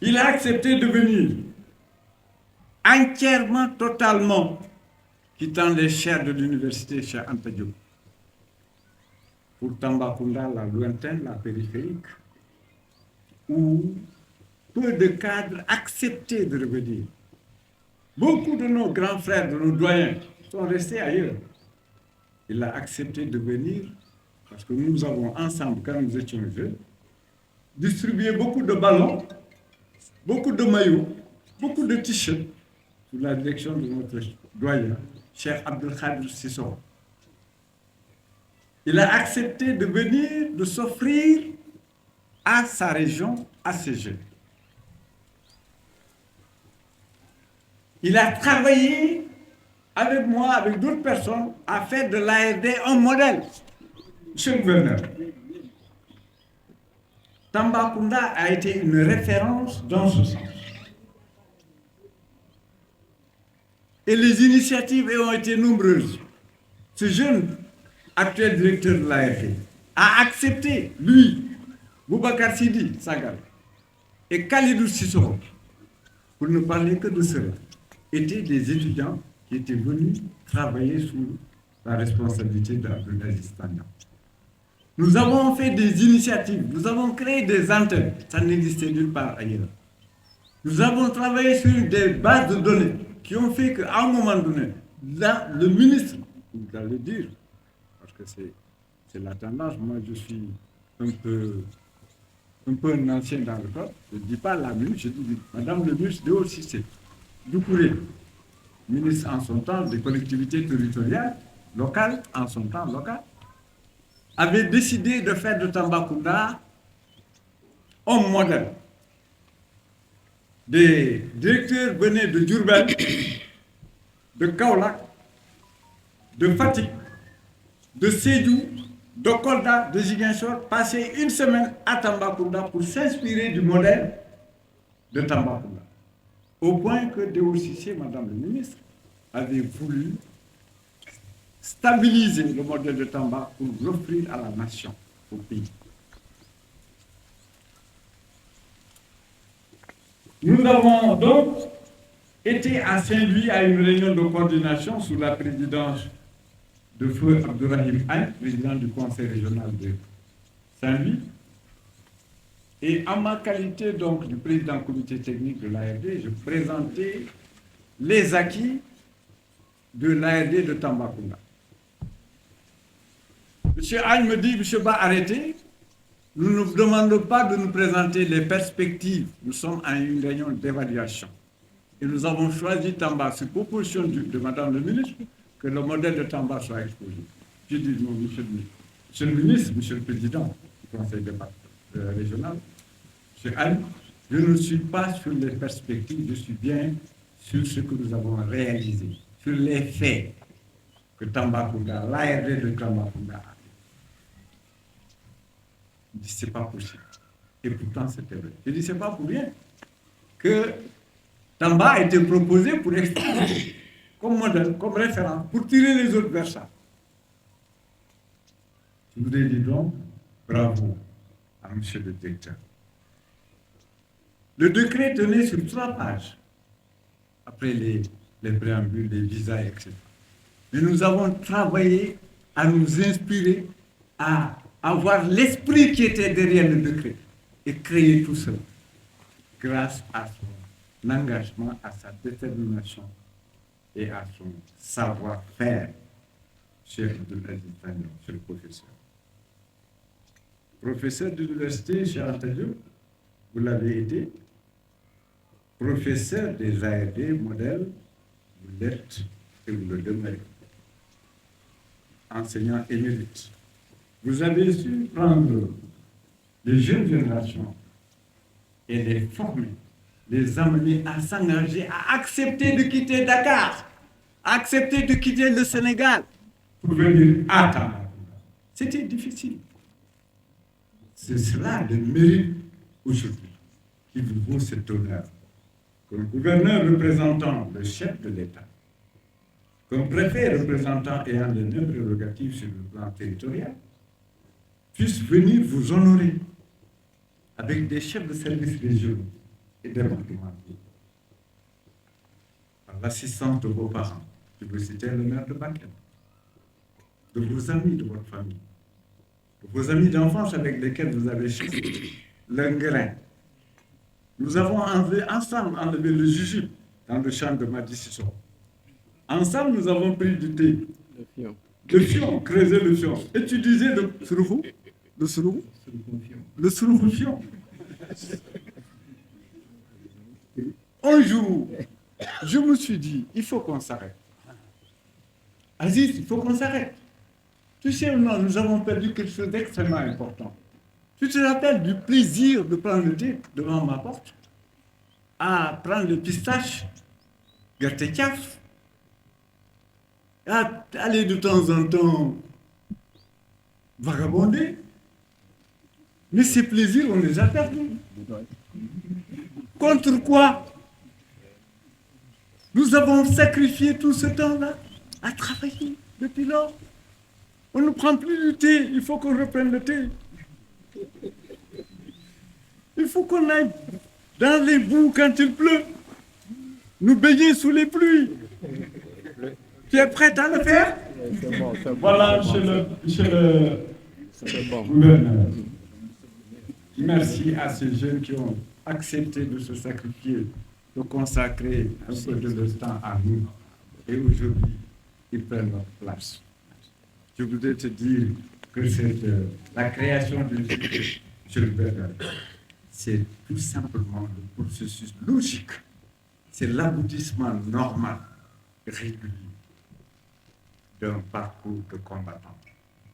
Il a accepté de venir entièrement, totalement, quittant les chaires de l'université Cheikh Anta Diop. Pour Tambacounda, la lointaine, la périphérique, où peu de cadres acceptaient de revenir. Beaucoup de nos grands frères, de nos doyens, sont restés ailleurs. Il a accepté de venir parce que nous avons ensemble, quand nous étions jeunes, distribué beaucoup de ballons, beaucoup de maillots, beaucoup de t-shirts sous la direction de notre doyen, Cheikh Abdel Khadir Sissoko. Il a accepté de venir, de s'offrir à sa région, à ses jeunes. Il a travaillé avec moi, avec d'autres personnes, à faire de l'ARD un modèle. Monsieur le gouverneur, Tambacounda a été une référence dans ce sens. Et les initiatives ont été nombreuses. Ce jeune actuel directeur de l'ARD a accepté, lui, Boubacar Sidi Sagal et Khalidou Sissoko, pour ne parler que de cela, étaient des étudiants qui étaient venus travailler sous la responsabilité d'Abdelaziz Tanya. Nous avons fait des initiatives, nous avons créé des antennes, ça n'existait nulle part ailleurs. Nous avons travaillé sur des bases de données qui ont fait qu'à un moment donné, là, le ministre, vous allez dire, parce que c'est la tendance, moi je suis un peu un ancien dans le corps, je ne dis pas la ministre, je dis Madame le ministre de Haut-Cissé, Doucouré, ministre en son temps des collectivités territoriales, locales, en son temps local, avait décidé de faire de Tambacounda un modèle. Des directeurs venaient de Diourbel, de Kaolack, de Fatick, de Sédhiou, de Kolda, de Ziguinchor, passer une semaine à Tambacounda pour s'inspirer du modèle de Tambacounda. Au point que Déo Cissé, Madame le ministre, avait voulu stabiliser le modèle de Tamba pour l'offrir à la nation, au pays. Nous avons donc été à Saint-Louis à une réunion de coordination sous la présidence de Feu Abdourahim Agne, président du conseil régional de Saint-Louis. Et en ma qualité donc du président du comité technique de l'ARD, je présentais les acquis de l'ARD de Tambacounda. M. Agne me dit, M. Ba, arrêtez. Nous ne vous demandons pas de nous présenter les perspectives. Nous sommes à une réunion d'évaluation. Et nous avons choisi Tamba, sur proposition de Madame le ministre, que le modèle de Tamba soit exposé. Je dis, non, Monsieur le ministre, Monsieur le Président du Conseil régional, M. Agne, je ne suis pas sur les perspectives, je suis bien sur ce que nous avons réalisé, sur les faits que Tambacounda, l'ARD de Tambacounda a. Je dis, c'est pas possible. Et pourtant, c'était vrai. Je dis, c'est pas pour rien que Tamba a été proposé pour expliquer comme modèle, comme référence, pour tirer les autres vers ça. Je voudrais dire donc, bravo à M. le directeur. Le décret tenait sur 3 pages, après les préambules, les visas, etc. Mais nous avons travaillé à nous inspirer, à avoir l'esprit qui était derrière le décret et créer tout cela grâce à son engagement, à sa détermination et à son savoir-faire, chef de l'État, monsieur le professeur. Professeur de l'université, Cheikh Anta Diop, vous l'avez été. Professeur des ARD modèles, vous l'êtes et vous le demeurez. Enseignant émérite. Vous avez su prendre les jeunes générations et les former, les amener à s'engager, à accepter de quitter Dakar, à accepter de quitter le Sénégal pour venir à Tambacounda. C'était difficile. C'est cela le mérite aujourd'hui qui vous vaut cet honneur. Comme gouverneur représentant le chef de l'État, comme préfet représentant ayant de nombreuses prérogatives sur le plan territorial, puisse venir vous honorer avec des chefs de services régionaux, et départementaux, par l'assistance de vos parents. Je veux citer le maire de Bakel, de vos amis, de votre famille, de vos amis d'enfance avec lesquels vous avez cherché le grain. Nous avons ensemble enlevé le jujube dans le champ de Madisson. Ensemble, nous avons pris du thé. Le fion, creuser le fion. Utiliser le surou. Le surou. Le surou-fion. Un jour, je me suis dit, il faut qu'on s'arrête. Aziz, il faut qu'on s'arrête. Tu sais, non, nous avons perdu quelque chose d'extrêmement important. Tu te rappelles du plaisir de prendre le thé devant ma porte, à prendre le pistache, gâter caf, à aller de temps en temps vagabonder. Mais ces plaisirs, on les a perdus. Contre quoi? Nous avons sacrifié tout ce temps-là à travailler depuis lors. On ne prend plus du thé, il faut qu'on reprenne le thé. Il faut qu'on aille dans les boues quand il pleut, nous baigner sous les pluies. Tu es prête à le faire? Voilà, monsieur le gouverneur. Merci à ces jeunes qui ont accepté de se sacrifier, de consacrer un peu de leur temps à nous. Et aujourd'hui, ils prennent notre place. Je voudrais te dire que la création du monsieur le gouverneur, c'est tout simplement le processus logique. C'est l'aboutissement normal, régulier, d'un parcours de combattant,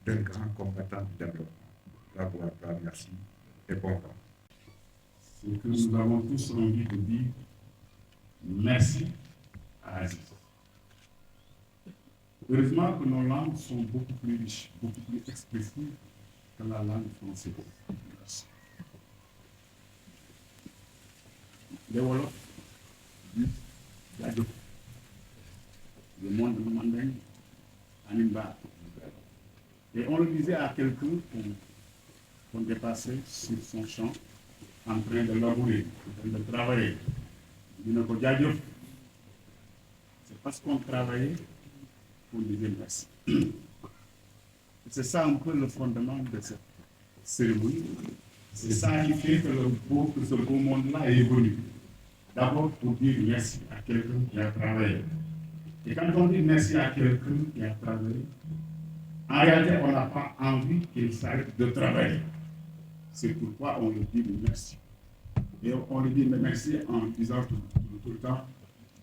d'un grand combattant du développement. Bravo à toi, merci et bon vent. C'est que nous avons tous envie de dire merci à Aziz. Heureusement que nos langues sont beaucoup plus riches, beaucoup plus expressives que la langue française. Les Wolofs disent Yadjo. Le monde de Mandeng, Animba. Et on le disait à quelqu'un qu'on dépassait sur son champ en train de labourer, en train de travailler. C'est parce qu'on travaillait qu'on disait merci. C'est ça un peu le fondement de cette cérémonie. C'est ça qui fait que ce beau monde-là est venu. D'abord pour dire merci à quelqu'un qui a travaillé. Et quand on dit merci à quelqu'un qui a travaillé, en réalité, on n'a pas envie qu'il s'arrête de travailler. C'est pourquoi on lui dit merci. Et on lui dit merci en disant tout le temps,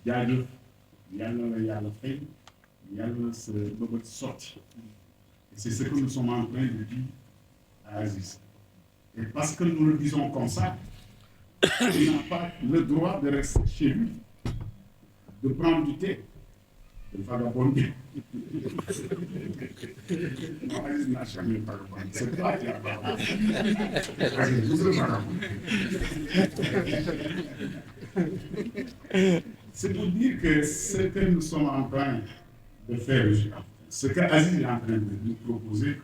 Yadjo, Yalla Fay, Yalla se sorti. Et c'est ce que nous sommes en train de dire à Aziz. Et parce que nous le disons comme ça, il n'a pas le droit de rester chez lui, de prendre du thé, de vagabonder. Non, Aziz n'a jamais vagabondé. C'est toi qui as vagabondé. Aziz, vous êtes vagabondé. C'est pour dire que ce que nous sommes en train de faire, ce qu'Aziz est en train de nous proposer,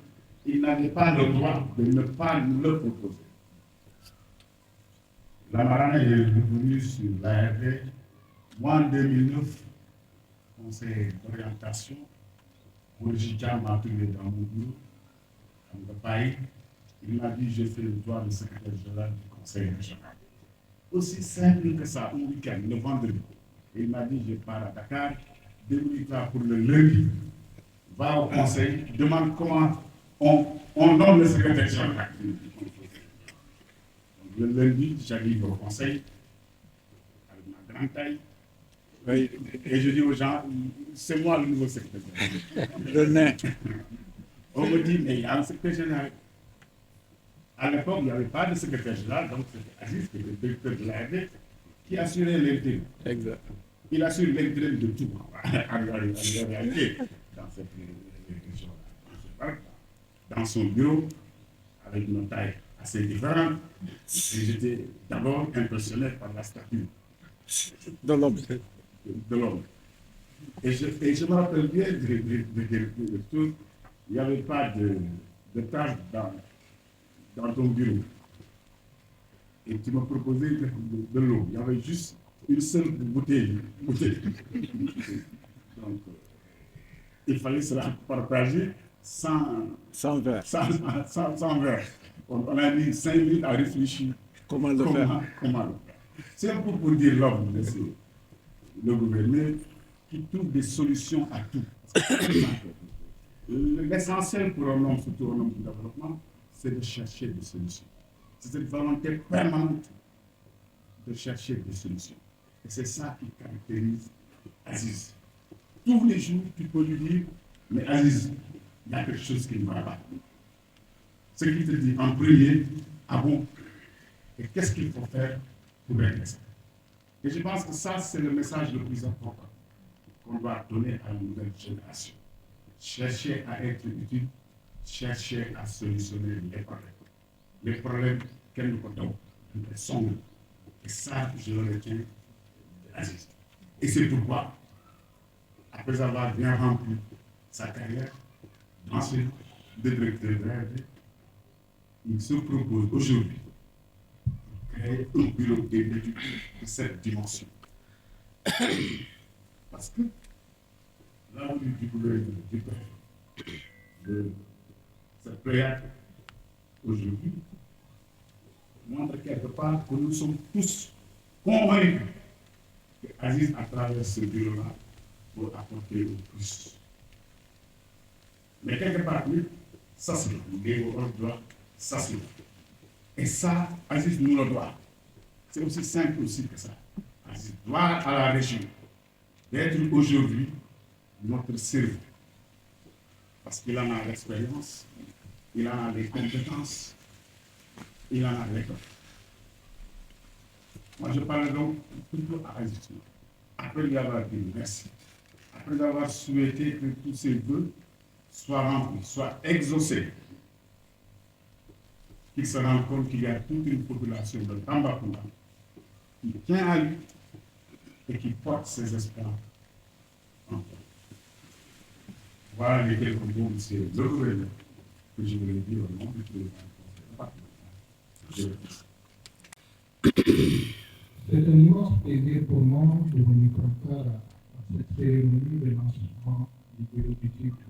il n'avait pas le droit de ne pas nous le proposer. La Marana est revenue sur l'ARD. Moi, en 2009, conseil d'orientation, Bourgika m'a appelé dans mon bureau, dans le pays. Il m'a dit j'ai fait le droit de secrétaire général du conseil régional. Aussi simple que ça, un week-end, le vendredi. Et il m'a dit je pars à Dakar, débrouille-toi pour le lundi, va au conseil, demande comment on nomme le secrétaire général. Le lundi, j'arrive au conseil avec ma grande taille. Oui. Et je dis aux gens, c'est moi le nouveau secrétaire général. Le nain. On me dit, mais il y a un secrétaire général. À l'époque, il n'y avait pas de secrétaire général, donc c'était Aziz, qui était le directeur de l'ARD, qui assurait l'intérim. Exact. Il assure l'intérim de tout, en réalité, dans cette région-là. Dans son bureau, avec une taille assez différente, et j'étais d'abord impressionné par la stature de l'homme. Et je me rappelle bien de tout, il n'y avait pas de table dans ton bureau. et tu me proposais de l'eau. Il y avait juste une seule bouteille. Donc, il fallait se la partager sans verre. Sans verre. On a mis 5 minutes à réfléchir Comment le faire? comment le faire. C'est un peu pour dire l'homme, le gouverneur, qui trouve des solutions à tout. L'essentiel pour un homme, surtout un homme de développement, c'est de chercher des solutions. C'est cette volonté permanente de chercher des solutions. Et c'est ça qui caractérise Aziz. Tous les jours, tu peux lui dire, mais Aziz, il y a quelque chose qui ne va pas. Ce qu'il te dit en premier, ah bon, et qu'est-ce qu'il faut faire pour régler ça? Et je pense que ça, c'est le message le plus important qu'on doit donner à la nouvelle génération. Chercher à être utile, chercher à solutionner les problèmes. Les problèmes qu'elle nous donne, les sombres. Et ça, je le retiens d'Aziz. Et c'est pourquoi, après avoir bien rempli sa carrière d'enseignant, de directeur de l'ARD, il se propose aujourd'hui de créer un bureau d'études de cette dimension. Parce que là où du gouverneur du peuple, de cette pléiade aujourd'hui, montre quelque part que nous sommes tous convaincus que Aziz, à travers ce bureau-là, pour apporter le plus. Mais quelque part, oui, ça c'est le doit s'assurer. Et ça, Aziz nous le doit. C'est aussi simple aussi que ça. Aziz doit à la région d'être aujourd'hui notre cerveau. Parce qu'il en a l'expérience, il en a les compétences, il en a l'école. Moi, je parle donc plutôt à Aziz. Après lui avoir dit merci, après avoir souhaité que tous ces vœux soient remplis, soient exaucés, qu'il se rende compte qu'il y a toute une population de Tambacounda qui tient à lui et qui porte ses espoirs en toi. Voilà les quelques mots, monsieur le gouverneur, que je voulais dire au nom du président. C'est un immense plaisir pour moi de venir prendre part à cette cérémonie de lancement du bureau d'études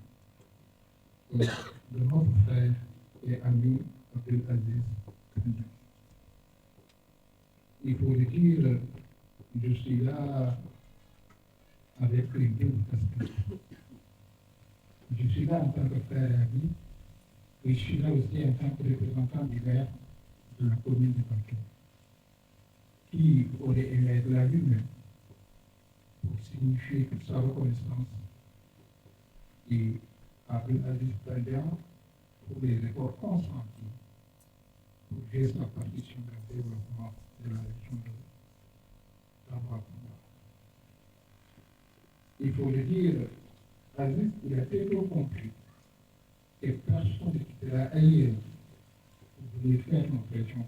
de notre frère et ami Abdelaziz Kandji. Il faut le dire, je suis là avec les deux casquettes. Je suis là en tant que frère et ami, et je suis là aussi en tant que représentant du maire de la commune de Bakel, qui aurait aimé être là lui-même pour signifier toute sa reconnaissance et Abdelaziz Kandji pour les efforts consentis pour jouer sa partition dans le développement de la région de Tambacounda. Il faut le dire, Aziz, il a très tôt compris que personne ne quittera ailleurs pour venir faire notre région.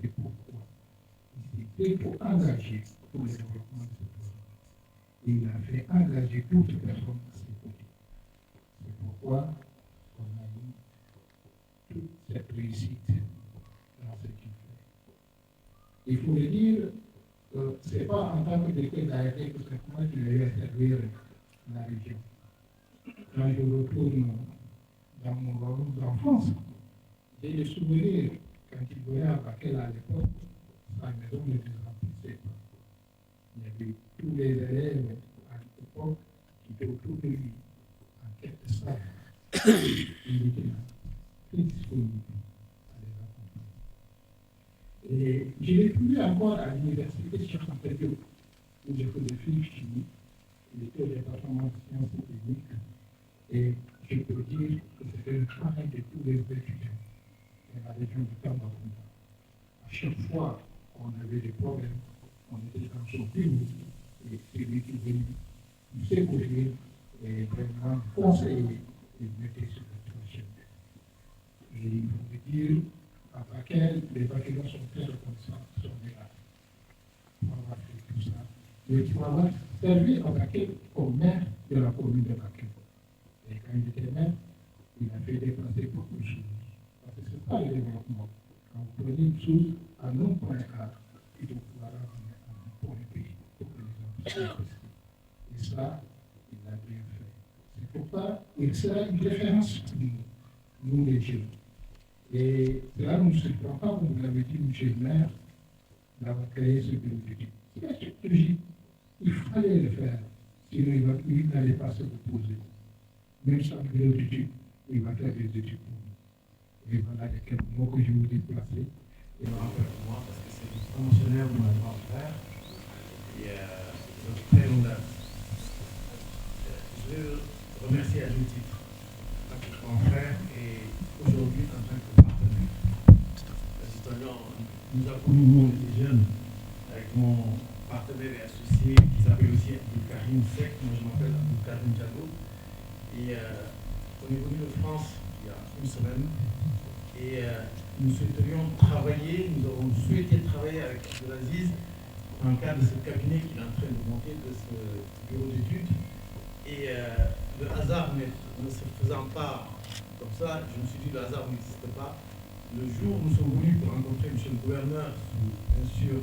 C'est pourquoi il s'est très engagé pour le développement de ce pays. Il a fait engager d'autres personnes à ses côtés. C'est pourquoi on a eu toute cette réussite dans ce qu'il fait. Il faut le dire, ce n'est pas en tant que directeur d'ARD que simplement qu'il a eu à servir la région. Quand je retourne dans mon royaume d'enfance, j'ai le souvenir, quand il voyait à Bakel à l'époque, sa maison ne se remplissait pas. Il y avait tous les élèves à l'époque qui étaient autour de lui, en quête de ça. Il était là, très disponible à les accompagner. Et je l'ai trouvé encore à l'université de Cheikh Anta Diop, où j'ai fait des films chimie. Il était au département de sciences techniques. Et je peux dire que c'était le travail de tous les étudiants de la région de Tambacounda. À chaque fois qu'on avait des problèmes, on était dans son bureau et c'est lui qui venait nous secourir et vraiment conseiller et mettre sur le projet. Et il faut me dire, à Bakel, les Bakelans sont très reconnaissants de son égard pour avoir fait tout ça. Et pour avoir servi à Bakel comme maire de la commune de Bakel. Et quand il était maire, il a fait dépenser beaucoup de choses. Parce que ce n'est pas le développement. Quand vous prenez une chose, écart, il doit pouvoir ramener à un bon pays pour que les gens puissent rester. Et ça, il l'a bien fait. C'est pourquoi il sera une référence pour nous les jeunes. Et cela nous surprend pas, comme vous l'avez dit, monsieur le maire, d'avoir créé ce bureau d'études. C'est la stratégie. Il fallait le faire, sinon il n'allait pas se reposer. Même sans bureau d'études, il va faire des études pour nous. Et voilà les quelques mots que je vous ai placés. Et me rappelle pour moi parce que c'est le promotionnaire de mon grand frère et de très longue date. Je veux remercier à juste titre en tant que grand frère et aujourd'hui en tant que partenaire. Nous avons connu, nous, on était jeunes, avec mon partenaire et associé qui s'appelle aussi Abdou-Karim Sek, moi je m'appelle Abdou-Karim Diallo. Et on est venu de France il y a une semaine et nous souhaiterions travailler, nous avons souhaité travailler avec Abdelaziz dans le cadre de ce cabinet qu'il est en train de monter, de ce bureau d'études. Et le hasard ne se faisant pas comme ça, je me suis dit le hasard n'existe pas. Le jour où nous sommes venus pour rencontrer M. le gouverneur, sous bien sûr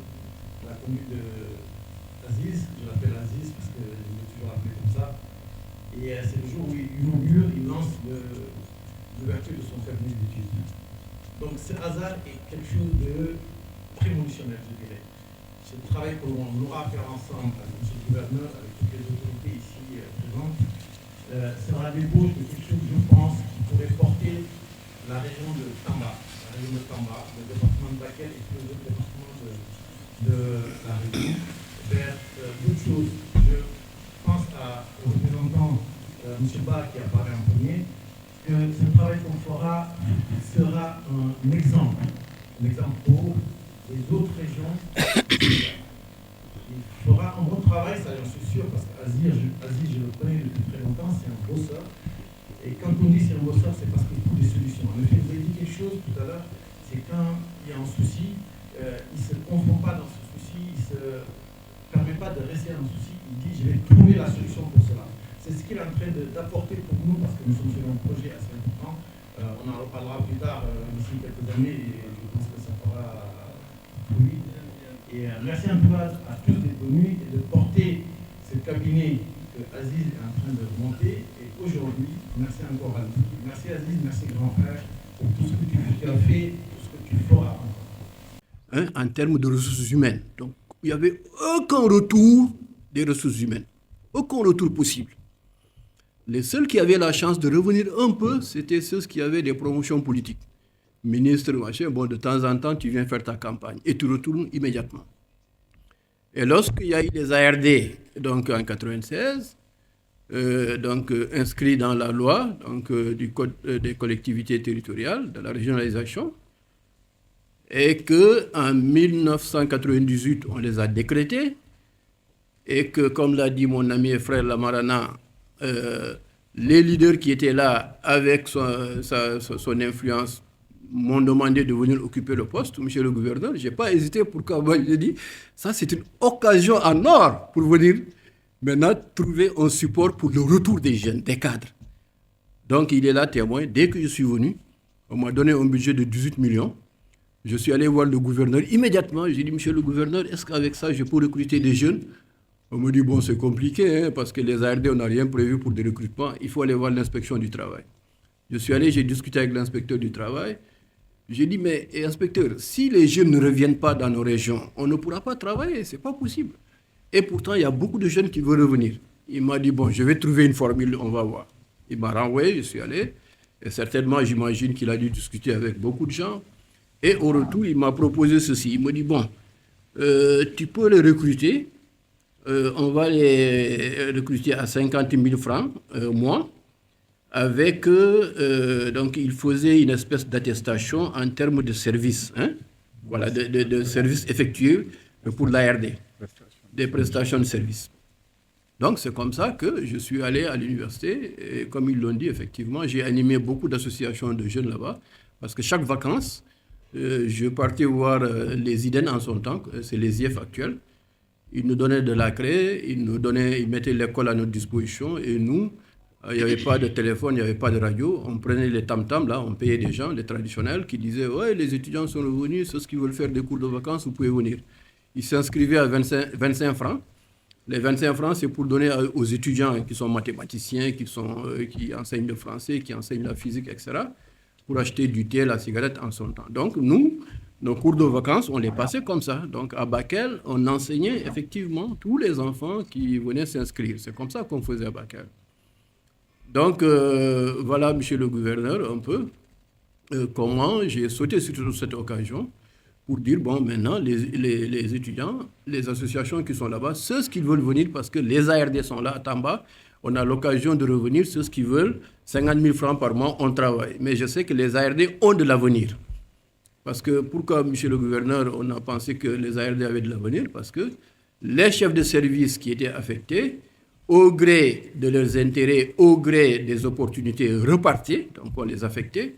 la conduite d'Aziz, je l'appelle Aziz parce que je l'ai toujours appelé comme ça. Et c'est le jour où il inaugure, il lance l'ouverture de son cabinet d'études. Donc ce hasard est quelque chose de prémonitionnel, je dirais. Ce travail que l'on aura à faire ensemble avec M. le gouverneur, avec toutes les autorités ici présentes, sera l'ébauche de quelque chose, je pense, qui pourrait porter la région de Tamba, le département de Bakel et tous les autres départements de la région, vers d'autres choses. Je pense au représentant M. Ba qui apparaît en premier, que ce travail qu'on fera sera un exemple pour les autres régions. Il fera un bon travail, ça j'en suis sûr, parce qu'Aziz, je le connais depuis très longtemps, c'est un bosseur. Et quand on dit c'est un bosseur, c'est parce qu'il trouve des solutions. En effet, vous avez dit quelque chose tout à l'heure, c'est quand il y a un souci, il ne se confond pas dans ce souci, il ne se permet pas de rester dans le souci, il dit je vais trouver la solution pour cela. C'est ce qu'il est en train d'apporter pour nous, parce que nous sommes sur un projet assez important. On en reparlera plus tard, d'ici quelques années, et je pense que ça fera fruit. Et merci en tout cas à tous d'être venus et de porter ce cabinet que Aziz est en train de monter. Et aujourd'hui, merci encore à vous. Merci Aziz, merci grand frère pour tout ce que tu as fait, tout ce que tu feras encore. En termes de ressources humaines. Donc, il n'y avait aucun retour des ressources humaines. Aucun retour possible. Les seuls qui avaient la chance de revenir un peu, c'était ceux qui avaient des promotions politiques. Ministre, machin, bon, de temps en temps, tu viens faire ta campagne et tu retournes immédiatement. Et lorsqu'il y a eu les ARD, donc en 1996, inscrits dans la loi du Code des collectivités territoriales, de la régionalisation, et qu'en 1998, on les a décrétés, et que, comme l'a dit mon ami et frère Lamarana, les leaders qui étaient là, avec son influence, m'ont demandé de venir occuper le poste, monsieur le gouverneur. Je n'ai pas hésité, pourquoi moi j'ai dit, ça c'est une occasion en or pour venir maintenant trouver un support pour le retour des jeunes, des cadres. Donc il est là témoin. Dès que je suis venu, on m'a donné un budget de 18 millions. Je suis allé voir le gouverneur immédiatement. J'ai dit, monsieur le gouverneur, est-ce qu'avec ça, je peux recruter des jeunes? On me dit, bon, c'est compliqué, hein, parce que les ARD, on n'a rien prévu pour des recrutements. Il faut aller voir l'inspection du travail. Je suis allé, j'ai discuté avec l'inspecteur du travail. J'ai dit, mais inspecteur, si les jeunes ne reviennent pas dans nos régions, on ne pourra pas travailler, ce n'est pas possible. Et pourtant, il y a beaucoup de jeunes qui veulent revenir. Il m'a dit, bon, je vais trouver une formule, on va voir. Il m'a renvoyé, je suis allé. Et certainement, j'imagine qu'il a dû discuter avec beaucoup de gens. Et au retour, il m'a proposé ceci. Il m'a dit, bon, tu peux les recruter. On va les recruter à 50 000 francs mois. Avec, donc il faisait une espèce d'attestation en termes de services, hein? Voilà, de services effectués pour l'ARD, des prestations de services. Donc c'est comme ça que je suis allé à l'université, et comme ils l'ont dit, effectivement, j'ai animé beaucoup d'associations de jeunes là-bas, parce que chaque vacances, je partais voir les IDEN en son temps, c'est les IF actuels. Ils nous donnaient de la craie, ils mettaient l'école à notre disposition, et nous, Il n'y avait pas de téléphone, il n'y avait pas de radio. On prenait les tam-tams, là, on payait des gens, les traditionnels, qui disaient « Ouais, les étudiants sont revenus, ceux qui veulent faire des cours de vacances, vous pouvez venir. » Ils s'inscrivaient à 25 francs. Les 25 francs, c'est pour donner aux étudiants qui sont mathématiciens, qui enseignent le français, qui enseignent la physique, etc., pour acheter du thé, la cigarette en son temps. Donc, nous, nos cours de vacances, on les passait comme ça. Donc, à Bakel, on enseignait effectivement tous les enfants qui venaient s'inscrire. C'est comme ça qu'on faisait à Bakel. Donc, voilà, monsieur le gouverneur, un peu, comment j'ai sauté sur cette occasion pour dire, bon, maintenant, les étudiants, les associations qui sont là-bas, ceux qui veulent venir, parce que les ARD sont là à Tamba, on a l'occasion de revenir, ceux qui veulent, 50 000 francs par mois, on travaille. Mais je sais que les ARD ont de l'avenir. Parce que, pourquoi, monsieur le gouverneur, on a pensé que les ARD avaient de l'avenir? Parce que les chefs de service qui étaient affectés, au gré de leurs intérêts, au gré des opportunités, repartaient, donc on les affectait.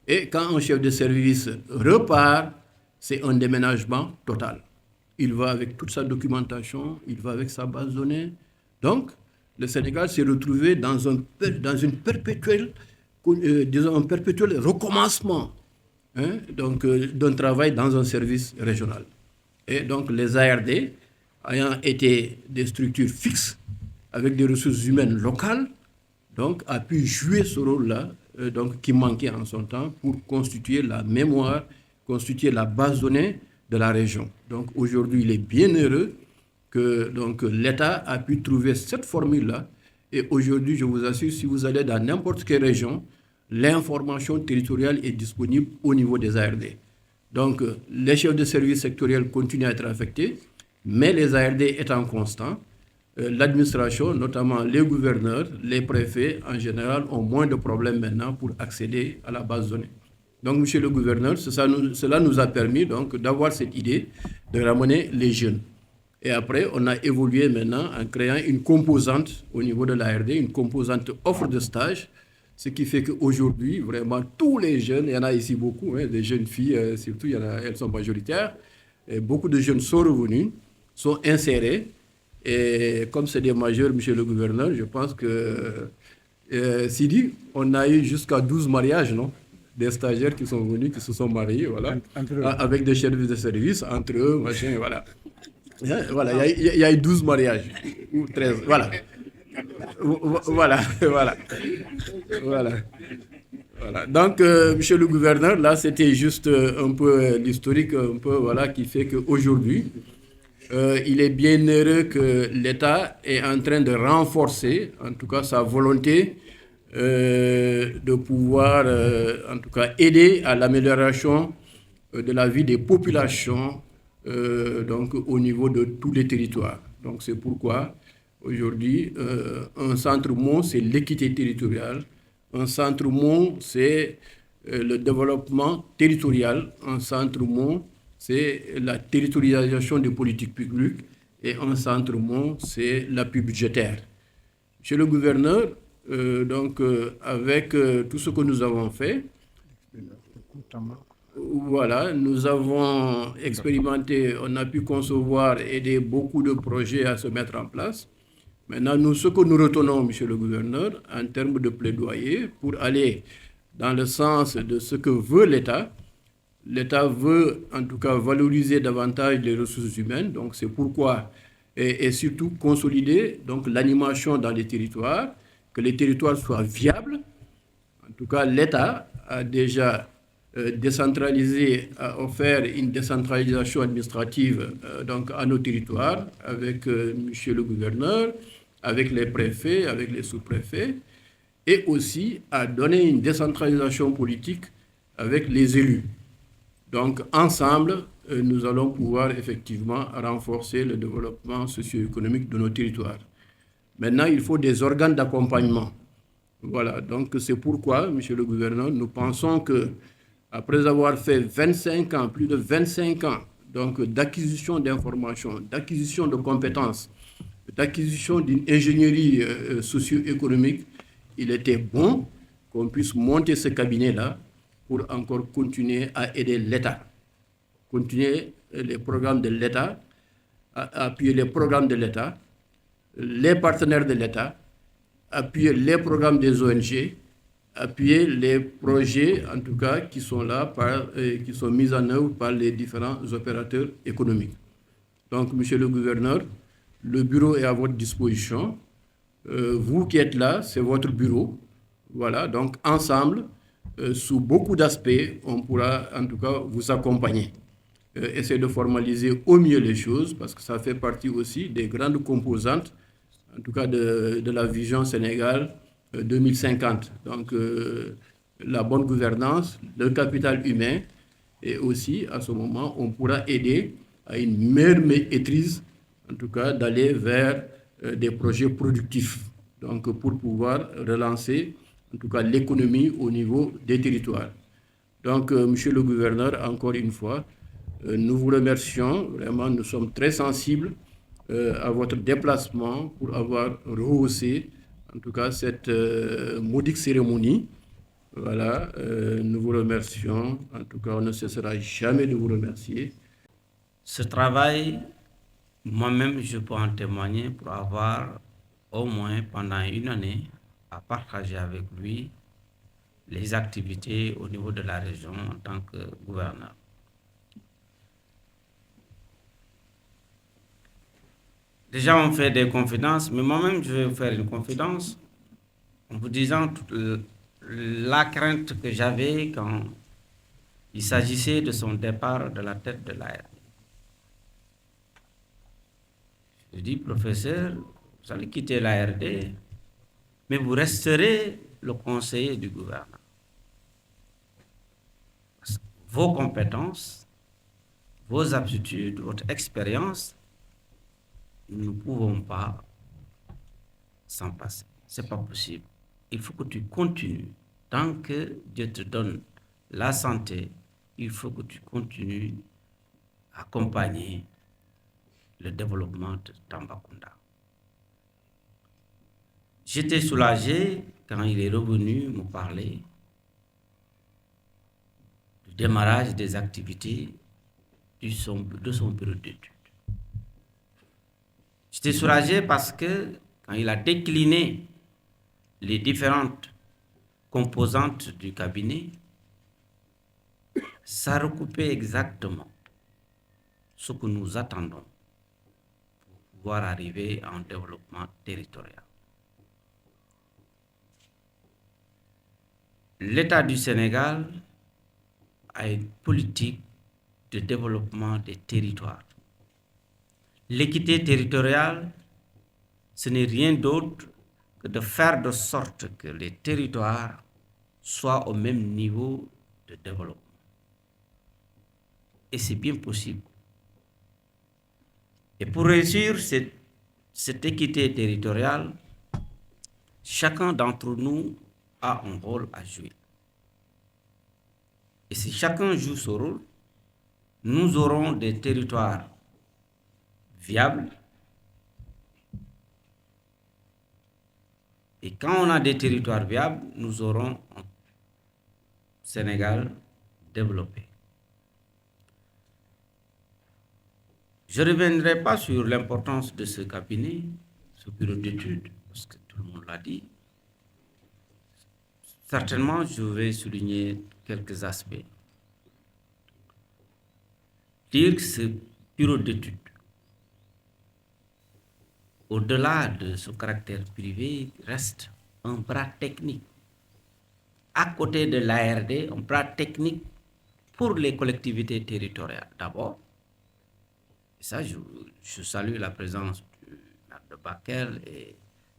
Et quand un chef de service repart, c'est un déménagement total. Il va avec toute sa documentation, il va avec sa base de données. Donc, le Sénégal s'est retrouvé dans une perpétuelle, un perpétuel recommencement, hein, donc, d'un travail dans un service régional. Et donc, les ARD, ayant été des structures fixes, avec des ressources humaines locales, donc, a pu jouer ce rôle-là, donc, qui manquait en son temps, pour constituer la mémoire, constituer la base de données de la région. Donc, aujourd'hui, il est bien heureux que donc, l'État a pu trouver cette formule-là. Et aujourd'hui, je vous assure, si vous allez dans n'importe quelle région, l'information territoriale est disponible au niveau des ARD. Donc, les chefs de service sectoriels continuent à être affectés, mais les ARD étant constants, l'administration, notamment les gouverneurs, les préfets, en général, ont moins de problèmes maintenant pour accéder à la base de données. Donc, monsieur le gouverneur, cela nous a permis donc, d'avoir cette idée de ramener les jeunes. Et après, on a évolué maintenant en créant une composante au niveau de l'ARD, une composante offre de stage, ce qui fait qu'aujourd'hui, vraiment, tous les jeunes, il y en a ici beaucoup, hein, des jeunes filles, surtout, elles sont majoritaires, et beaucoup de jeunes sont revenus, sont insérés, et comme c'est des majeurs, monsieur le gouverneur, je pense que, Sidi, on a eu jusqu'à 12 mariages, non? Des stagiaires qui sont venus, qui se sont mariés, voilà, avec des chefs de service, entre eux, machin, voilà. Voilà, il y a eu 12 mariages, ou 13, voilà. Voilà. Donc, monsieur le gouverneur, là, c'était juste un peu l'historique, un peu, voilà, qui fait qu'aujourd'hui, il est bien heureux que l'État est en train de renforcer, en tout cas, sa volonté de pouvoir, en tout cas, aider à l'amélioration de la vie des populations, donc au niveau de tous les territoires. Donc c'est pourquoi aujourd'hui un centre MON c'est l'équité territoriale, un centre MON c'est le développement territorial, un centre MON c'est la territorialisation des politiques publiques et un centre MON c'est l'appui budgétaire. Monsieur le gouverneur, avec tout ce que nous avons fait, voilà, nous avons expérimenté, on a pu concevoir, aider beaucoup de projets à se mettre en place. Maintenant, ce que nous retenons, monsieur le gouverneur, en termes de plaidoyer, pour aller dans le sens de ce que veut l'État, l'État veut en tout cas valoriser davantage les ressources humaines, donc c'est pourquoi, et surtout consolider donc, l'animation dans les territoires, que les territoires soient viables. En tout cas, l'État a déjà décentralisé, a offert une décentralisation administrative donc à nos territoires avec monsieur le gouverneur, avec les préfets, avec les sous-préfets, et aussi a donné une décentralisation politique avec les élus. Donc, ensemble, nous allons pouvoir effectivement renforcer le développement socio-économique de nos territoires. Maintenant, il faut des organes d'accompagnement. Voilà, donc c'est pourquoi, monsieur le gouverneur, nous pensons que après avoir fait 25 ans, plus de 25 ans, donc d'acquisition d'informations, d'acquisition de compétences, d'acquisition d'une ingénierie socio-économique, il était bon qu'on puisse monter ce cabinet-là pour encore continuer à aider l'État, continuer les programmes de l'État, à appuyer les programmes de l'État, les partenaires de l'État, appuyer les programmes des ONG, appuyer les projets, en tout cas, qui sont là, qui sont mis en œuvre par les différents opérateurs économiques. Donc, monsieur le gouverneur, le bureau est à votre disposition. Vous qui êtes là, c'est votre bureau. Voilà, donc ensemble, sous beaucoup d'aspects, on pourra en tout cas vous accompagner. Essayer de formaliser au mieux les choses, parce que ça fait partie aussi des grandes composantes, en tout cas de la vision Sénégal 2050. Donc, la bonne gouvernance, le capital humain, et aussi, à ce moment, on pourra aider à une meilleure maîtrise, en tout cas, d'aller vers des projets productifs, donc pour pouvoir relancer, en tout cas, l'économie au niveau des territoires. Donc, monsieur le gouverneur, encore une fois, nous vous remercions. Vraiment, nous sommes très sensibles à votre déplacement pour avoir rehaussé, en tout cas, cette modique cérémonie. Voilà, nous vous remercions. En tout cas, on ne cessera jamais de vous remercier. Ce travail, moi-même, je peux en témoigner pour avoir au moins pendant une année à partager avec lui les activités au niveau de la région en tant que gouverneur. Déjà, on fait des confidences, mais moi-même, je vais vous faire une confidence en vous disant toute la crainte que j'avais quand il s'agissait de son départ de la tête de l'ARD. Je dis, professeur, vous allez quitter l'ARD, mais vous resterez le conseiller du gouvernement. Parce que vos compétences, vos aptitudes, votre expérience, nous ne pouvons pas s'en passer. Ce n'est pas possible. Il faut que tu continues. Tant que Dieu te donne la santé, il faut que tu continues à accompagner le développement de Tambacounda. J'étais soulagé quand il est revenu me parler du démarrage des activités de son bureau d'études. J'étais soulagé parce que quand il a décliné les différentes composantes du cabinet, ça recoupait exactement ce que nous attendons pour pouvoir arriver à un développement territorial. L'État du Sénégal a une politique de développement des territoires. L'équité territoriale, ce n'est rien d'autre que de faire de sorte que les territoires soient au même niveau de développement. Et c'est bien possible. Et pour réussir cette équité territoriale, chacun d'entre nous a un rôle à jouer. Et si chacun joue ce rôle, nous aurons des territoires viables. Et quand on a des territoires viables, nous aurons un Sénégal développé. Je ne reviendrai pas sur l'importance de ce cabinet, ce bureau d'études, parce que tout le monde l'a dit. Certainement, je vais souligner quelques aspects. Dire que ce bureau d'études, au-delà de son caractère privé, reste un bras technique. À côté de l'ARD, un bras technique pour les collectivités territoriales. D'abord, et ça, je salue la présence du maire de Bakel et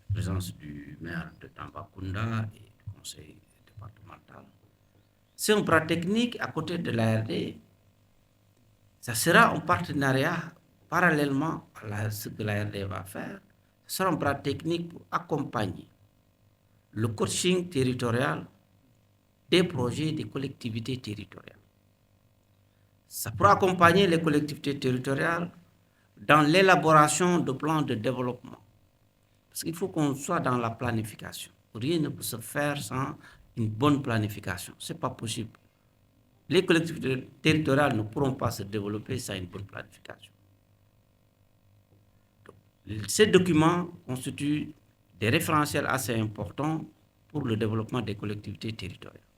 la présence du maire de Tambacounda et du conseil départemental. C'est un bras technique à côté de l'ARD. Ça sera un partenariat parallèlement à ce que l'ARD va faire. Ce sera un bras technique pour accompagner le coaching territorial des projets des collectivités territoriales. Ça pourra accompagner les collectivités territoriales dans l'élaboration de plans de développement. Parce qu'il faut qu'on soit dans la planification. Rien ne peut se faire sans une bonne planification. Ce n'est pas possible. Les collectivités territoriales ne pourront pas se développer sans une bonne planification. Donc, ces documents constituent des référentiels assez importants pour le développement des collectivités territoriales.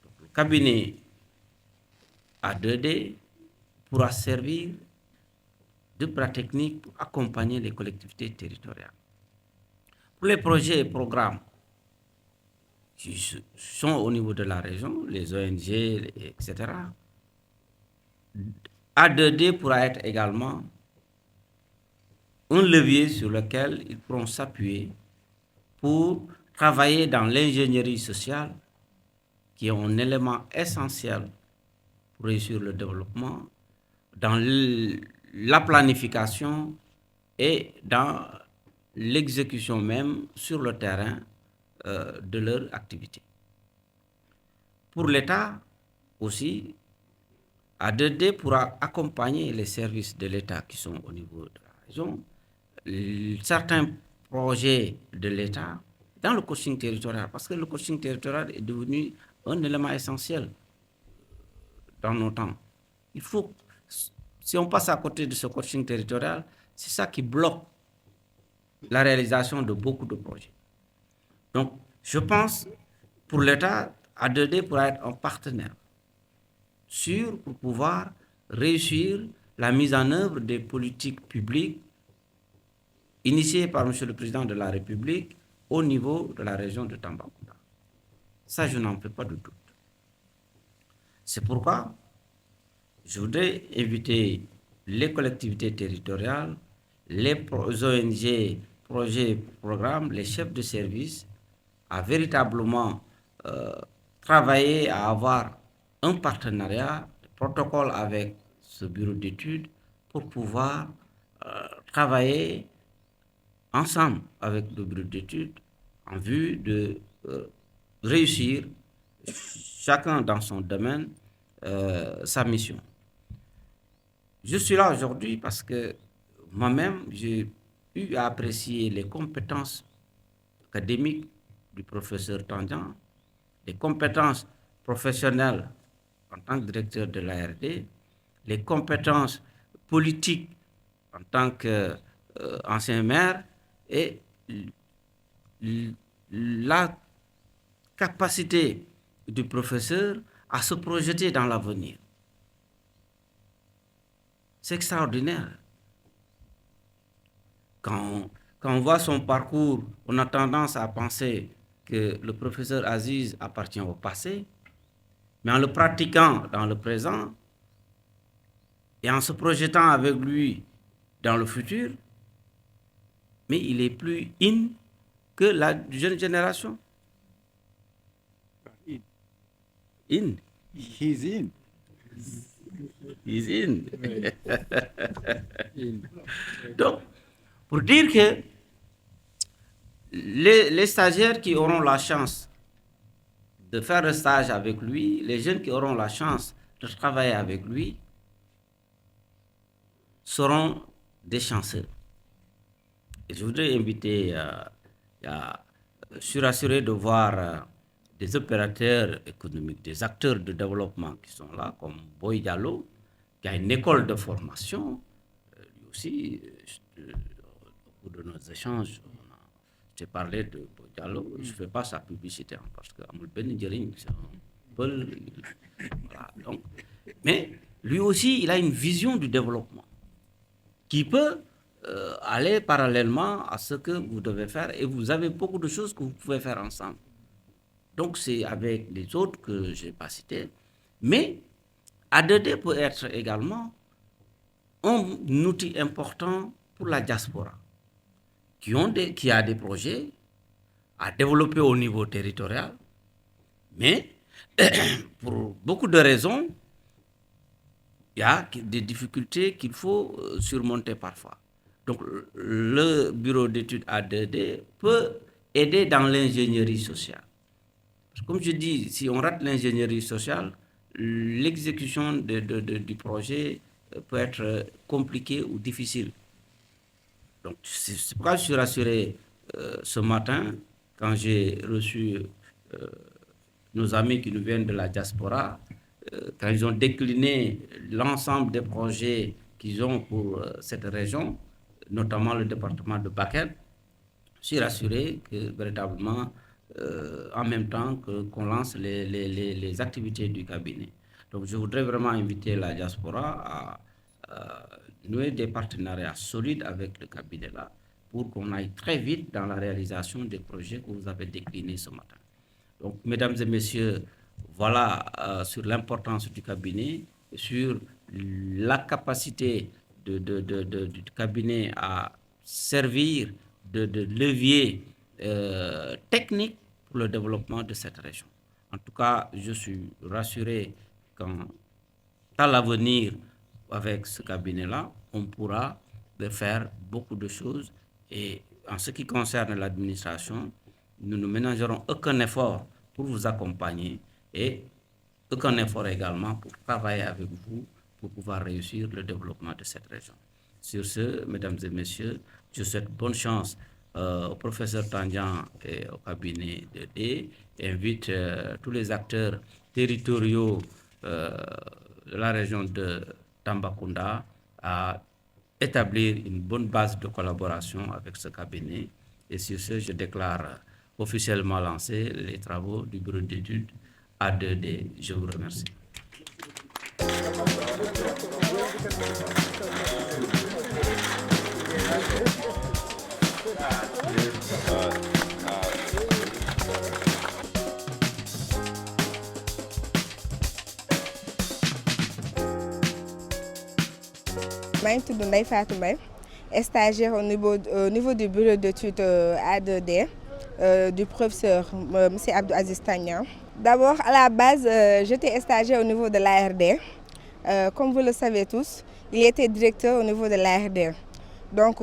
Donc, le cabinet A2D pourra servir de bras technique pour accompagner les collectivités territoriales. Pour les projets et programmes qui sont au niveau de la région, les ONG, etc., A2D pourra être également un levier sur lequel ils pourront s'appuyer pour travailler dans l'ingénierie sociale, qui est un élément essentiel pour réussir le développement, dans la planification et dans l'exécution même sur le terrain de leur activité. Pour l'État aussi, A2D pourra accompagner les services de l'État qui sont au niveau de la région, certains projets de l'État dans le coaching territorial, parce que le coaching territorial est devenu un élément essentiel dans nos temps. Il faut, si on passe à côté de ce coaching territorial, c'est ça qui bloque la réalisation de beaucoup de projets. Donc, je pense, pour l'État, A2D pourra être un partenaire sûr pour pouvoir réussir la mise en œuvre des politiques publiques initiées par M. le Président de la République au niveau de la région de Tambacounda. Ça, je n'en fais pas de doute. C'est pourquoi je voudrais inviter les collectivités territoriales, les ONG, projets, programmes, les chefs de service à véritablement travailler à avoir un partenariat, un protocole avec ce bureau d'études pour pouvoir travailler ensemble avec le bureau d'études en vue de réussir, chacun dans son domaine, sa mission. Je suis là aujourd'hui parce que moi-même, j'ai eu à apprécier les compétences académiques du professeur Tandian, les compétences professionnelles en tant que directeur de l'ARD, les compétences politiques en tant qu'ancien maire et la capacité du professeur à se projeter dans l'avenir. C'est extraordinaire. Quand on voit son parcours, on a tendance à penser que le professeur Aziz appartient au passé, mais en le pratiquant dans le présent et en se projetant avec lui dans le futur, mais il est plus in que la jeune génération. In. He's in. He's in. Donc, pour dire que les stagiaires qui auront la chance de faire le stage avec lui, les jeunes qui auront la chance de travailler avec lui, seront des chanceux. Et je voudrais inviter, je suis rassuré de voir des opérateurs économiques, des acteurs de développement qui sont là, comme Boy Diallo, qui a une école de formation. Lui aussi, au cours de nos échanges, j'ai parlé de Boy Diallo. Je ne fais pas sa publicité, parce que Amoul Ben Djering, c'est un peu... Voilà, donc, mais lui aussi, il a une vision du développement qui peut aller parallèlement à ce que vous devez faire, et vous avez beaucoup de choses que vous pouvez faire ensemble. Donc, c'est avec les autres que je n'ai pas cité. Mais A2D peut être également un outil important pour la diaspora, qui a des projets à développer au niveau territorial, mais pour beaucoup de raisons, il y a des difficultés qu'il faut surmonter parfois. Donc, le bureau d'études A2D peut aider dans l'ingénierie sociale. Comme je dis, si on rate l'ingénierie sociale, l'exécution du projet peut être compliquée ou difficile. Donc, c'est pourquoi je suis rassuré ce matin quand j'ai reçu nos amis qui nous viennent de la diaspora, quand ils ont décliné l'ensemble des projets qu'ils ont pour cette région, notamment le département de Bakel. je suis rassuré que véritablement, en même temps qu'on lance les activités du cabinet. Donc je voudrais vraiment inviter la diaspora à nouer des partenariats solides avec le cabinet là pour qu'on aille très vite dans la réalisation des projets que vous avez déclinés ce matin. Donc, mesdames et messieurs, voilà sur l'importance du cabinet, sur la capacité du cabinet à servir de levier technique pour le développement de cette région. En tout cas, je suis rassuré quant à l'avenir avec ce cabinet-là, on pourra faire beaucoup de choses. Et en ce qui concerne l'administration, nous ne ménagerons aucun effort pour vous accompagner et aucun effort également pour travailler avec vous pour pouvoir réussir le développement de cette région. Sur ce, mesdames et messieurs, je souhaite bonne chance au professeur Tandian et au cabinet de D et invite tous les acteurs territoriaux de la région de Tambacounda à établir une bonne base de collaboration avec ce cabinet. Et sur ce, je déclare officiellement lancé les travaux du bureau d'études A2D. Je vous remercie. Je suis Ndeye Fatou Mbaye, stagiaire au niveau du bureau d'études A2D du professeur M. Abdou Aziz Tagnan. D'abord, à la base, j'étais stagiaire au niveau de l'ARD. Comme vous le savez tous, il était directeur au niveau de l'ARD. Donc,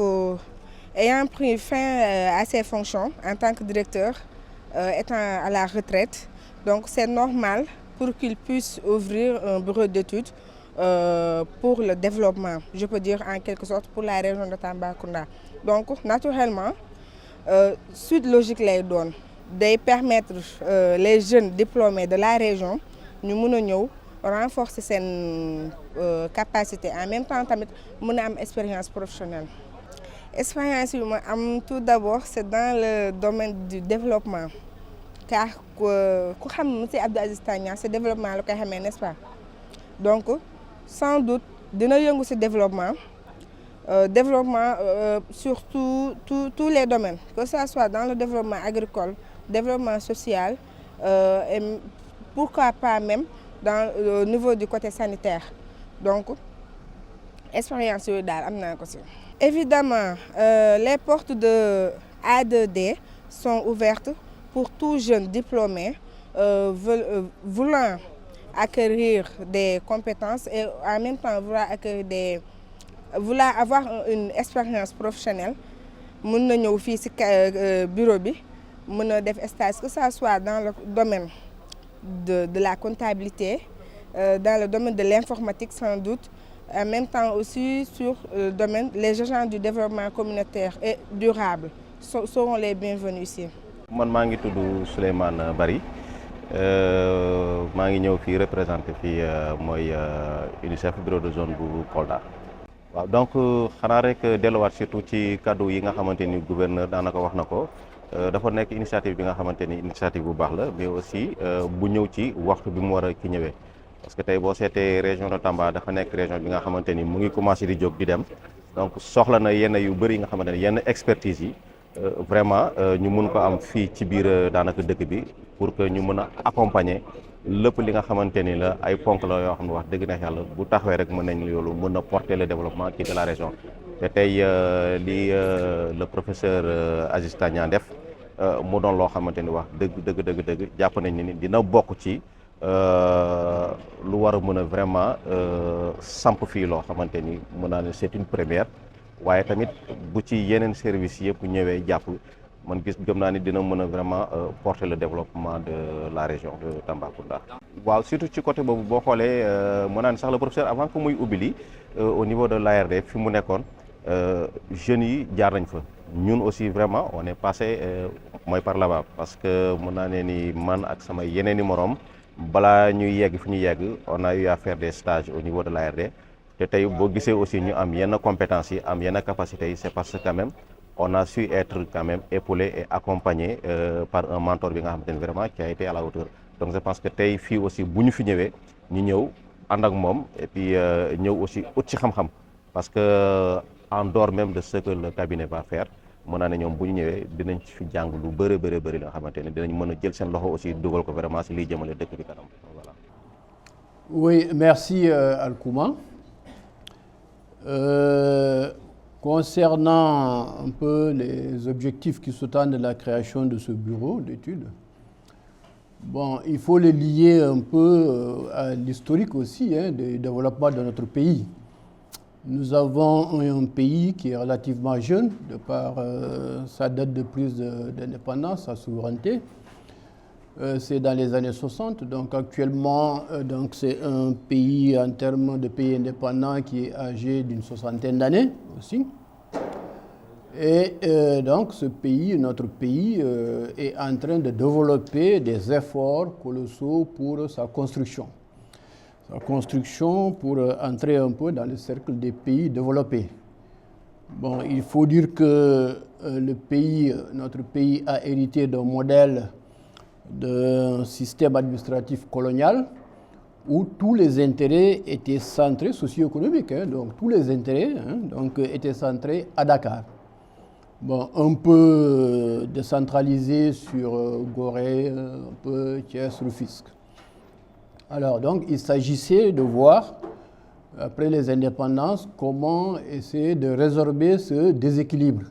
ayant pris fin à ses fonctions en tant que directeur, étant à la retraite, donc c'est normal pour qu'il puisse ouvrir un bureau d'études pour le développement, je peux dire en quelque sorte pour la région de Tambacounda. Donc naturellement, suite logique lay doon day permettre les jeunes diplômés de la région ñu mën a ñëw renforcer seen capacité en même temps tamit mën a am expérience professionnelle. Expérience yu ma am tout d'abord c'est dans le domaine du développement car ku xam M. Abdou Aziz Tagnan c'est développement la koy xamee, n'est-ce pas? Donc sans doute dina yëngu ci développement sur tous les domaines, que ce soit dans le développement agricole, développement social et pourquoi pas même au niveau du côté sanitaire. Donc expérience yooyu daal am naa ko ci. Évidemment, les portes de A2D sont ouvertes pour tout jeune diplômé voulant acquérir des compétences et en même temps vouloir avoir une expérience professionnelle. Mën na ñëw fii ci bureau bi mën na def stage, que ça soit dans le domaine de la comptabilité, dans le domaine de l'informatique sans doute, en même temps aussi sur le domaine les agents du développement communautaire et durable seront les bienvenus ici. Man maa ngi tudd Souleymane Bari. maa ngi ñëw fii représenté fii mooy UNICEF bureau de zone bu Kolda. waaw donc xanaa rek delluwaat surtout ci kaddu yi nga xamante ni gouverneur daanaka wax na ko dafa nekk initiative bi nga xamante ni initiative bu baax la mais aussi bu ñëw ci waxtu bi mu war a ki ñëwee. parce que tey boo seetee région de Tamba dafa nekk région bi nga xamante ni mu ngi commencé di jóg di dem donc soxla na yenn yu bëri yi nga xamante ni yenn expertise yi vraiment ñu mun ko am fii ci biir daanaka dëkk bi pour que ñu mën a accompagner lépp li nga xamante ni la ay ponk la yoo xam ne wax dëgg na yàlla bu taxawee rek mën nañ loolu mën a porter le développement ci de la région. te tey li le professeur Aziz Tagnan def mu doon loo xamante ni wax dëgg jàpp nañ ni dina bokk ci lu war a mën a vraiment samp fii loo xamante ni mën naa ne c'est une première. waaye tamit bu ci yeneen service yëpp ñëwee jàpp man gëm naa ni dina mën a vraiment porter le développement de la région de Tambacounda. waaw surtout ci côté boobu boo xoolee mën naa ni sax le professeur avant que muy ubbi li au niveau de l'ARD fi mu nekkoon jeunes yi jaar nañ fa ñun aussi vraiment on est passé mooy par là-bas parce que mën naa ne ni man ak sama yeneen i morom balaa ñuy yegg fi ñu yegg on a eu à faire des stages au niveau de l'ARD. te tey boo gisee aussi ñu am yenn compétences yi am yenn capacités yi c'est parce que quand même on a su être quand même épaulé et accompagné par un mentor bi nga xamante ne vraiment qui a été à la hauteur. Donc je pense que tey fii aussi bu ñu fi ñëwee ñu ñëw ànd ak moom et puis ñëw aussi ut ci xam-xam parce que en dehors même de ce que le cabinet va faire mën naa ne ñoom bu ñu ñëwee dinañ fi jàng lu bëri la nga xamante ne dinañ mën a jël seen loxo aussi dugal ko vraiment si liy jëmale dëkk bi kanam voilà. Oui, merci Alkouma. Concernant un peu les objectifs qui sous-tendent de la création de ce bureau d'études, bon, il faut les lier un peu à l'historique aussi du développement de notre pays. Nous avons un pays qui est relativement jeune de par sa date de prise d'indépendance, sa souveraineté. C'est dans les années 60, donc actuellement donc c'est un pays en termes de pays indépendant qui est âgé d'une 60aine d'années aussi. Et donc ce pays, notre pays, est en train de développer des efforts colossaux pour sa construction. Sa construction pour entrer un peu dans le cercle des pays développés. Bon, il faut dire que notre pays a hérité d'un modèle d'un système administratif colonial où tous les intérêts étaient centrés, socio-économiques, donc tous les intérêts donc, étaient centrés à Dakar. Bon, un peu décentralisé sur Gorée, un peu Thiès, Rufisque. Alors donc il s'agissait de voir, après les indépendances, comment essayer de résorber ce déséquilibre.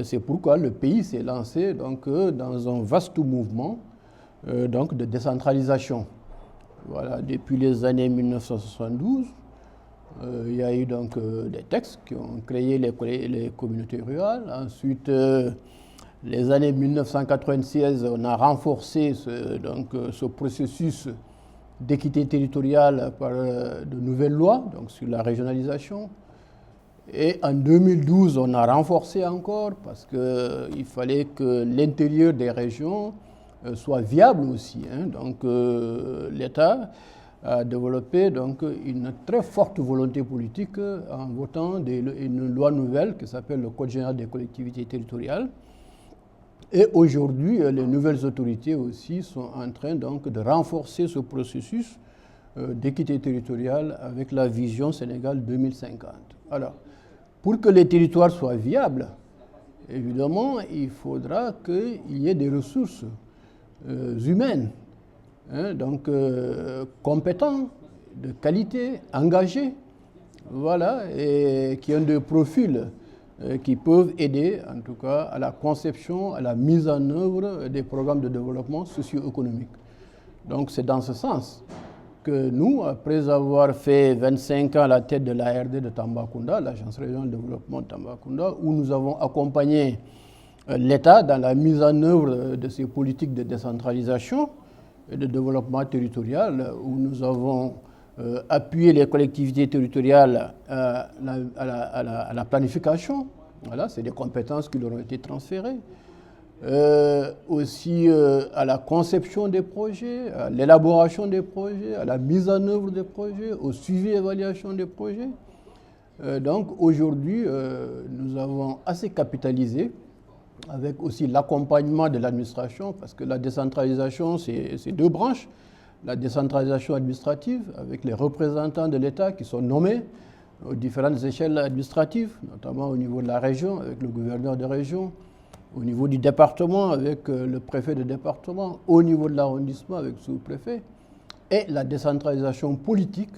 C'est pourquoi le pays s'est lancé donc, dans un vaste mouvement donc, de décentralisation. Voilà, depuis les années 1972, il y a eu donc, des textes qui ont créé les communautés rurales. Ensuite, les années 1996, on a renforcé ce processus d'équité territoriale par de nouvelles lois donc, sur la régionalisation. Et en 2012, on a renforcé encore parce qu'il fallait que l'intérieur des régions soit viable aussi. Donc l'État a développé donc, une très forte volonté politique en votant une loi nouvelle qui s'appelle le Code général des collectivités territoriales. Et aujourd'hui, les nouvelles autorités aussi sont en train donc, de renforcer ce processus d'équité territoriale avec la vision Sénégal 2050. Alors, pour que les territoires soient viables, évidemment, il faudra qu'il y ait des ressources humaines, donc compétents, de qualité, engagés, voilà, et qui ont des profils qui peuvent aider, en tout cas, à la conception, à la mise en œuvre des programmes de développement socio-économique. Donc c'est dans ce sens que nous, après avoir fait 25 ans à la tête de l'ARD de Tambacounda, l'Agence régionale de développement de Tambacounda, où nous avons accompagné l'État dans la mise en œuvre de ces politiques de décentralisation et de développement territorial, où nous avons appuyé les collectivités territoriales à la planification. Voilà, c'est des compétences qui leur ont été transférées. Aussi à la conception des projets, à l'élaboration des projets, à la mise en œuvre des projets, au suivi et évaluation des projets. Donc aujourd'hui, nous avons assez capitalisé avec aussi l'accompagnement de l'administration, parce que la décentralisation, c'est deux branches. La décentralisation administrative, avec les représentants de l'État qui sont nommés aux différentes échelles administratives, notamment au niveau de la région, avec le gouverneur de région, au niveau du département, avec le préfet de département, au niveau de l'arrondissement, avec le sous-préfet, et la décentralisation politique,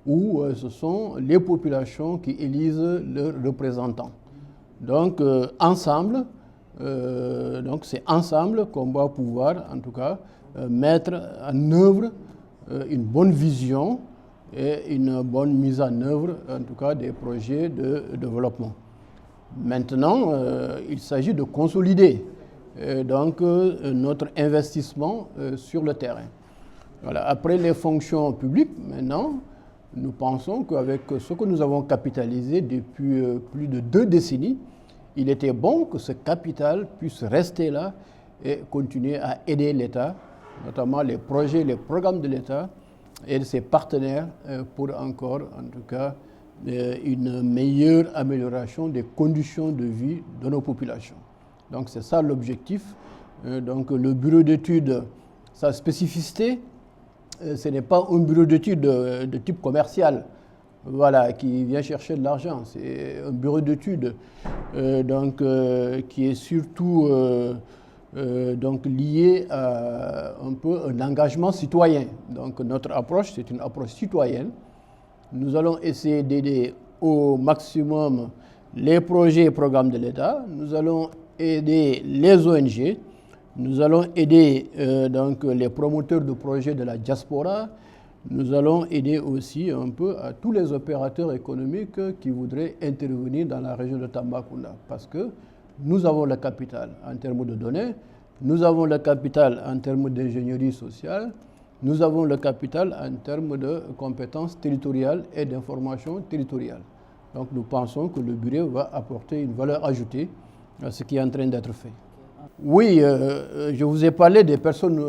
où ce sont les populations qui élisent leurs représentants. Donc, ensemble, donc c'est ensemble qu'on va pouvoir, en tout cas, mettre en œuvre une bonne vision et une bonne mise en œuvre, en tout cas, des projets de développement. Maintenant, il s'agit de consolider donc, notre investissement sur le terrain. Voilà. Après les fonctions publiques, maintenant, nous pensons qu'avec ce que nous avons capitalisé depuis plus de 2 décennies, il était bon que ce capital puisse rester là et continuer à aider l'État, notamment les projets, les programmes de l'État et de ses partenaires pour encore, en tout cas, une meilleure amélioration des conditions de vie de nos populations. Donc c'est ça l'objectif. Donc le bureau d'études, sa spécificité, ce n'est pas un bureau d'études de type commercial, voilà, qui vient chercher de l'argent. C'est un bureau d'études qui est surtout donc lié à un peu un engagement citoyen. Donc notre approche, c'est une approche citoyenne. Nous allons essayer d'aider au maximum les projets et programmes de l'État. Nous allons aider les ONG. Nous allons aider donc les promoteurs de projets de la diaspora. Nous allons aider aussi un peu à tous les opérateurs économiques qui voudraient intervenir dans la région de Tambacounda. Parce que nous avons le capital en termes de données, nous avons le capital en termes d'ingénierie sociale, nous avons le capital en termes de compétences territoriales et d'information territoriale. Donc nous pensons que le bureau va apporter une valeur ajoutée à ce qui est en train d'être fait. Oui, je vous ai parlé des personnes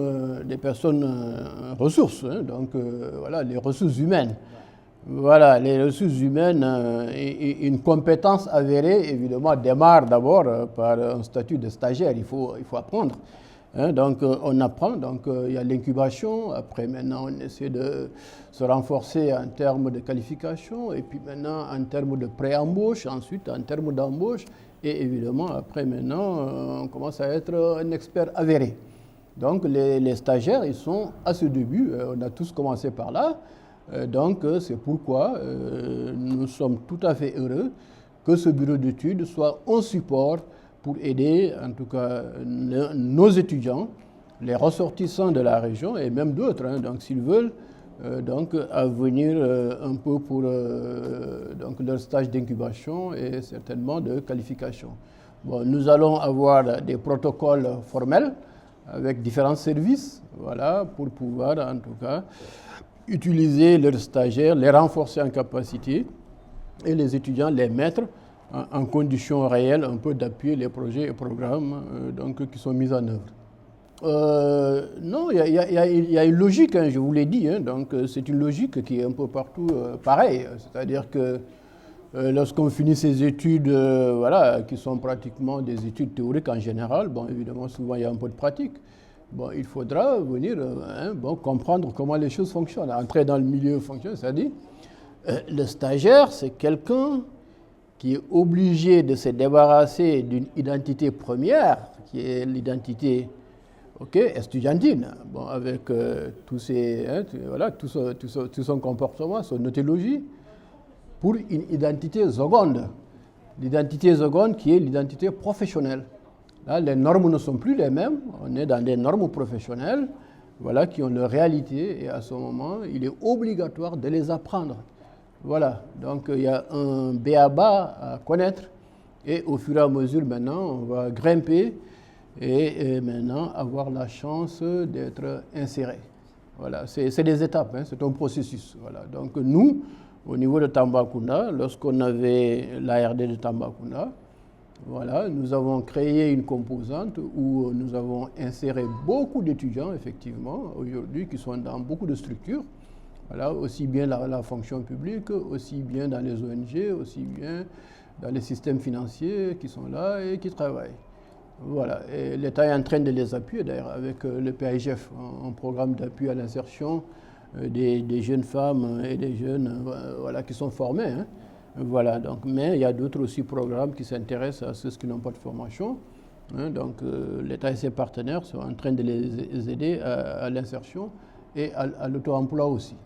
ressources, hein, donc voilà, les ressources humaines. Voilà, les ressources humaines, une compétence avérée, évidemment, démarre d'abord par un statut de stagiaire, il faut apprendre. Hein, donc on apprend, donc il y a l'incubation, après maintenant on essaie de se renforcer en termes de qualification, et puis maintenant en termes de pré-embauche, ensuite en termes d'embauche, et évidemment après maintenant on commence à être un expert avéré. Donc les stagiaires, ils sont à ce début, on a tous commencé par là, donc c'est pourquoi nous sommes tout à fait heureux que ce bureau d'études soit un support pour aider en tout cas nos étudiants, les ressortissants de la région et même d'autres, hein, donc s'ils veulent donc à venir un peu pour donc leur stage d'incubation et certainement de qualification. Bon, nous allons avoir des protocoles formels avec différents services, voilà, pour pouvoir en tout cas utiliser leurs stagiaires, les renforcer en capacité et les étudiants les mettre en conditions réelles un peu d'appuyer les projets et programmes donc, qui sont mis en œuvre. Non, il y a une logique, hein, je vous l'ai dit, hein, donc c'est une logique qui est un peu partout pareille, c'est-à-dire que lorsqu'on finit ces études, voilà, qui sont pratiquement des études théoriques en général, bon, évidemment souvent il y a un peu de pratique, bon, il faudra venir bon, comprendre comment les choses fonctionnent, entrer dans le milieu fonctionne, c'est-à-dire le stagiaire c'est quelqu'un qui est obligé de se débarrasser d'une identité première, qui est l'identité estudiantine, bon, avec tous ses, hein, voilà, tout son comportement, son ontologie, pour une identité seconde. L'identité seconde qui est l'identité professionnelle. Là, les normes ne sont plus les mêmes, on est dans des normes professionnelles, voilà, qui ont leur réalité, et à ce moment, il est obligatoire de les apprendre. Voilà, donc il y a un b.a.-ba à connaître et au fur et à mesure maintenant on va grimper et maintenant avoir la chance d'être inséré. Voilà, c'est des étapes, hein, c'est un processus. Voilà. Donc nous, au niveau de Tambacounda, lorsqu'on avait l'ARD de Tambacounda, voilà, nous avons créé une composante où nous avons inséré beaucoup d'étudiants effectivement aujourd'hui qui sont dans beaucoup de structures. Voilà, aussi bien la fonction publique, aussi bien dans les ONG, aussi bien dans les systèmes financiers qui sont là et qui travaillent. Voilà, et l'État est en train de les appuyer d'ailleurs avec le PAIGF, un programme d'appui à l'insertion des jeunes femmes et des jeunes voilà, qui sont formés. Hein. Voilà, donc, mais il y a d'autres aussi programmes qui s'intéressent à ceux qui n'ont pas de formation. Hein, donc l'État et ses partenaires sont en train de les aider à l'insertion et à l'auto-emploi aussi.